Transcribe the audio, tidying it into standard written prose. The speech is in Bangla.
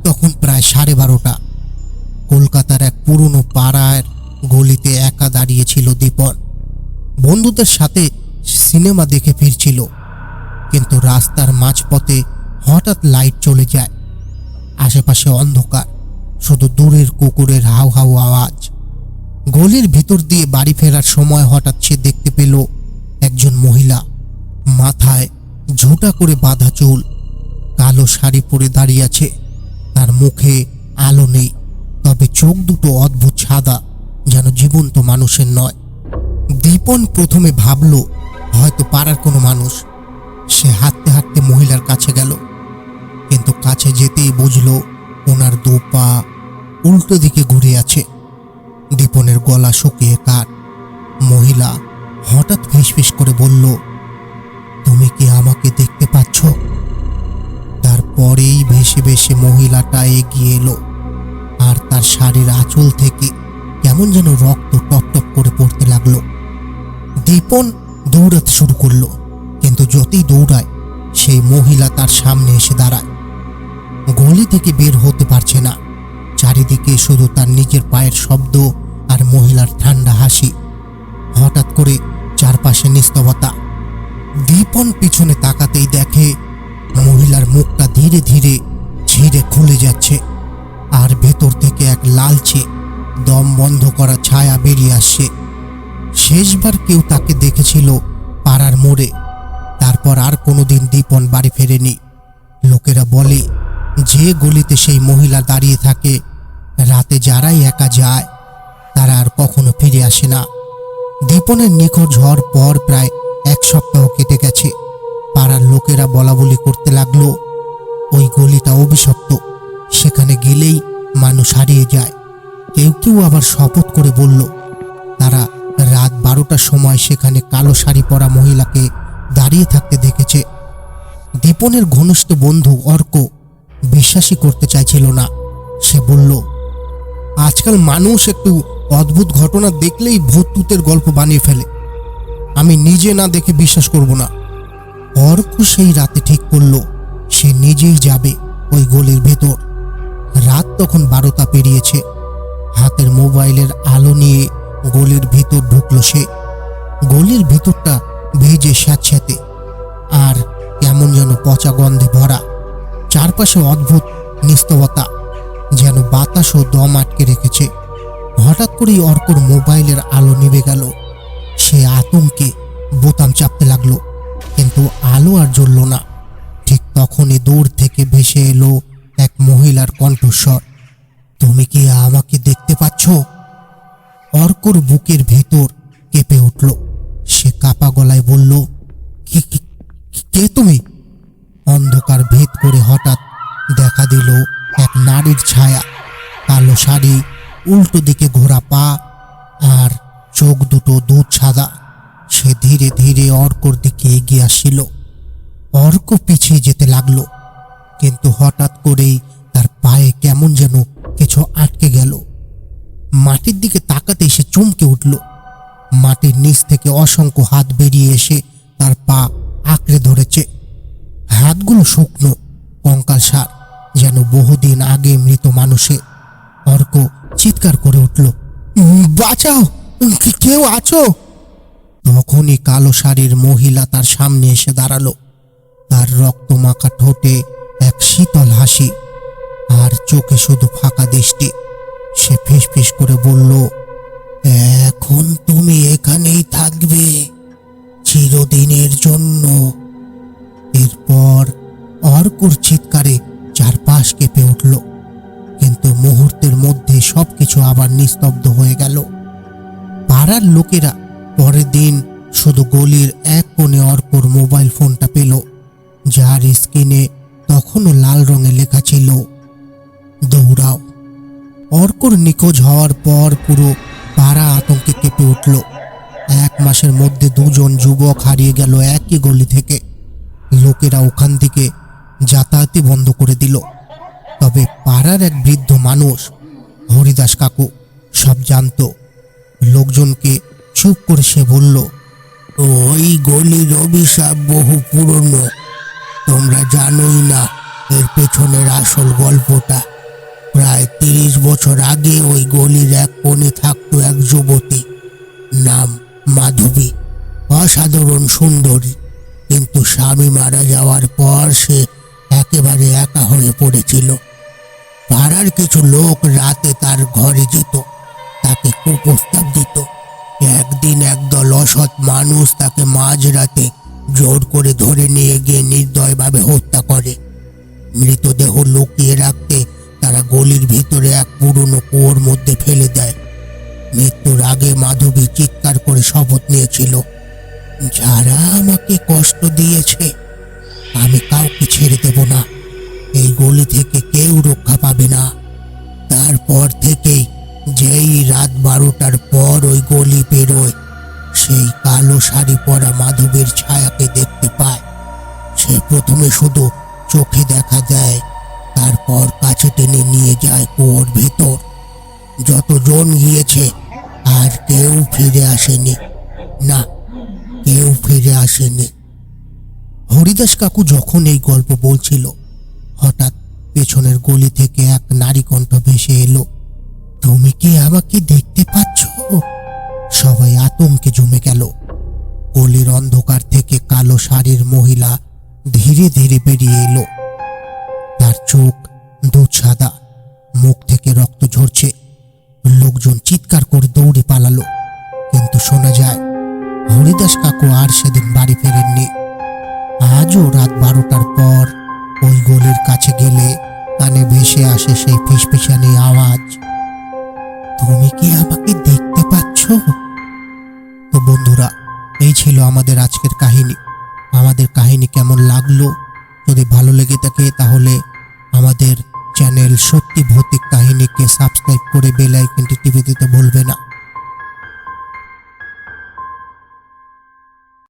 তখন প্রায় 12:30। কলকাতার এক পুরনো পাড়ার গলিতে একা দাঁড়িয়েছিল দীপন। বন্ধুদের সাথে সিনেমা দেখে ফিরছিল, কিন্তু রাস্তার মাঝপথে হঠাৎ লাইট চলে যায়। আশেপাশে অন্ধকার, শুধু দূরের কুকুরের হাউ হাউ আওয়াজ। গলির ভিতর দিয়ে বাড়ি ফেরার সময় হঠাৎ সে দেখতে পেল একজন মহিলা, মাথায় ঝোঁটা করে বাঁধা চুল, কালো শাড়ি পরে দাঁড়িয়ে আছে। তার মুখে আলো নেই, তবে চোখ দুটো অদ্ভুত সাদা, যেন জীবন্ত মানুষের নয়। দীপন প্রথমে ভাবল হয়তো পাড়ার কোনো মানুষ। সে হাঁটতে হাঁটতে মহিলার কাছে গেল, কিন্তু কাছে যেতেই বুঝল ওনার দু পা উল্টো দিকে ঘুরে আছে। দীপনের গলা শুকিয়ে কাঠ। মহিলা হঠাৎ ফিসফিস করে বলল, তুমি কি আমাকে দেখতে পাচ্ছ? তারপরেই ভেসে ভেসে মহিলাটা এগিয়ে এলো, আর তার শাড়ির আঁচল থেকে কেমন যেন রক্ত টপ টপ করে পড়তে লাগলো। দীপন দৌড়াতে শুরু করলো, কিন্তু যতই দৌড়ায় সেই মহিলা তার সামনে এসে দাঁড়ায়। গলি থেকে বের হতে পারছে না। চারিদিকে শুধু তার নিজের পায়ের শব্দ আর মহিলার ঠান্ডা হাসি। হঠাৎ করে চারপাশে নিস্তবতা। দীপন পিছনে তাকাতেই দেখে মহিলার মুখটা ধীরে ধীরে ঝিরে খুলে যাচ্ছে, আর ভেতর থেকে এক লালচে দম বন্ধ করা ছায়া বেরিয়ে আসছে। শেষবার কেউ তাকে দেখেছিল পাড়ার মোড়ে। তারপর আর কোনোদিন দীপন বাড়ি ফেরেনি। লোকেরা বলে, যে গলিতে সেই মহিলা দাঁড়িয়ে থাকে, রাতে যারাই একা যায় তারা আর কখনো ফিরে আসে না। দীপনের নিখোঁজ হওয়ার পর প্রায় 1 সপ্তাহ কেটে গেছে। পাড়ার লোকেরা বলাবলি করতে লাগলো, ওই গলিটা অভিশপ্ত, সেখানে গেলেই মানুষ হারিয়ে যায়। কেউ কেউ আবার শপথ করে বলল তারা রাত 12টার সময় সেখানে কালো শাড়ি পরা মহিলাকে দাঁড়িয়ে থাকতে দেখেছে। দীপনের ঘনিষ্ঠ বন্ধু অর্ক বিশ্বাসই করতে চাইছিল না। সে বলল, আজকাল মানুষ একটু অদ্ভুত ঘটনা দেখলেই ভূত-টুতের গল্প বানিয়ে ফেলে। আমি নিজে না দেখে বিশ্বাস করব না। অর্ক সেই রাতে ঠিক করল সে নিজেই যাবে ওই গলির ভেতর। রাত তখন 12টা পেরিয়েছে। হাতের মোবাইলের আলো নিয়ে গলির ভিতর ঢুকলো সে। গলির ভিতরটা ভেজে স্যাঁতস্যাঁতে আর কেমন যেন পচা গন্ধে ভরা। চারপাশে অদ্ভুত নিস্তবতা, যেন বাতাসও দম আটকে রেখেছে। হঠাৎ করেই অর্কর মোবাইলের আলো নিভে গেল। সে আতঙ্কে বোতাম চাপতে লাগলো, কিন্তু আলো আর জ্বলল না। ঠিক তখনই দূর থেকে ভেসে এলো এক মহিলার কণ্ঠস্বর, তুমি কি আমাকে দেখতে পাচ্ছ? অর্কর বুকের ভেতর কেঁপে উঠল। সে কাপা গলায় বলল, কে তুমি? অন্ধকার ভেদ করে হঠাৎ দেখা দিল এক নারীর ছায়া, কালো শাড়ি, উল্টো দিকে ঘোরা পা, আর চোখ দুটো দুধ সাদা। সে ধীরে ধীরে অর্কর দিকে এগিয়ে আসছিল। অর্ক পিছিয়ে যেতে লাগলো, কিন্তু হঠাৎ করেই তার পায়ে কেমন যেন কিছু আটকে গেল। মাটির দিকে তাকাতেই সে চমকে উঠল। মাটির নিচ থেকে অসংখ্য হাত বেরিয়ে এসে তার পা আঁকড়ে ধরেছে। হাতগুলো শুকনো, কঙ্কালসার, যেন বহুদিন আগে মৃত মানুষে। অর্ক চিৎকার করে উঠল, বাঁচাও, কেউ আছো? তখনই কালো শাড়ির মহিলা তার সামনে এসে দাঁড়ালো। তার রক্তমাখা ঠোঁটে এক শীতল হাসি, আর চোখে শুধু ফাঁকা দৃষ্টি। সে ফিসফিস করে বলল, এখন তুমি এখানেই থাকবে চিরদিনের জন্য। এরপর অর্কর চিৎকারে চারপাশ কেঁপে উঠল, কিন্তু মুহূর্তের মধ্যে সবকিছু আবার নিস্তব্ধ হয়ে গেল। পাড়ার লোকেরা পরের দিন শুধু গলির এক কোণে অর্কর মোবাইল ফোনটা পেল, যার স্ক্রিনে তখনও লাল রঙে লেখা ছিল, দৌড়াও। অর্কর নিখোঁজ হওয়ার পর পুরো পাড়া আতঙ্কে কেঁপে উঠল। 1 মাসের মধ্যে 2 জন যুবক হারিয়ে গেল একই গলি থেকে। লোকেরা ওখান থেকে যাতায়াতই বন্ধ করে দিল। তবে পাড়ার এক বৃদ্ধ মানুষ, হরিদাস কাকু, সব জানত। লোকজনকে চুপ করে সে বলল, ওই গলির অভিশাপ বহু পুরনো, তোমরা জানোই না এর পেছনের আসল গল্পটা। প্রায় 30 বছর আগে ওই গলির এক কোণে থাকতো এক যুবতী, নাম মাধবী। অসাধারণ সুন্দরী, কিন্তু স্বামী মারা যাওয়ার পর সে একেবারে একা হয়ে পড়েছিল। পাড়ার কিছু লোক রাতে তার ঘরে যেত, তাকে কুপ্রস্তাব দিত। একদিন একদল অসৎ মানুষ তাকে মাঝরাতে জোর করে ধরে নিয়ে গিয়ে নির্দয়ভাবে হত্যা করে। মৃতদেহ লুকিয়ে রাখতে তারা গলির ভিতরে এক পুরনো কুয়োর মধ্যে ফেলে দেয়। মৃত্যুর আগে মাধবী চিৎকার করে শপথ নিয়েছিল, যারা আমাকে কষ্ট দিয়েছে আমি কাউকে ছেড়ে দেব না, এই গলি থেকে কেউ রক্ষা পাবে না। তারপর থেকেই যেই রাত 12টার পর ওই গলি পেরোয়, সেই কালো শাড়ি পরা মাধবীর ছায়াকে দেখতে পায়। সে প্রথমে শুধু চোখে দেখা দেয়, তারপর কাছে টেনে নিয়ে যায় কুয়োর ভেতর। যতজন গিয়েছে আর কেউ ফিরে আসেনি, না, কেউ ফিরে আসেনি। হরিদাস কাকু যখন এই গল্প বলছিল, হঠাৎ পেছনের গলি থেকে এক নারী কণ্ঠ ভেসে এলো, তুমি কি আমাকে দেখতে পাচ্ছ? সবাই আতঙ্কে জমে গেল। গলির অন্ধকার থেকে কালো শাড়ির মহিলা ধীরে ধীরে বেরিয়ে এলো। তার চোখ দুধ সাদা, মুখ থেকে রক্ত ঝরছে। লোকজন চিৎকার করে দৌড়ে পালালো, কিন্তু শোনা যায় হরিদাস কাকু আর সেদিন বাড়ি ফেরেননি। আজও রাত 12টার পর ওই গলির কাছে গেলে কানে ভেসে আসে সেই ফিসফিসানি আওয়াজ, তুমি কি আমাকে দেখতে পাচ্ছ? তো বন্ধুরা, এই ছিল আমাদের আজকের কাহিনী। আমাদের কাহিনী কেমন লাগলো? যদি ভালো লেগে থাকে তাহলে আমাদের চ্যানেল সত্যি ভৌতিক কাহিনীকে সাবস্ক্রাইব করে বেল আইকনটি টিপে দিতে ভুলবে না।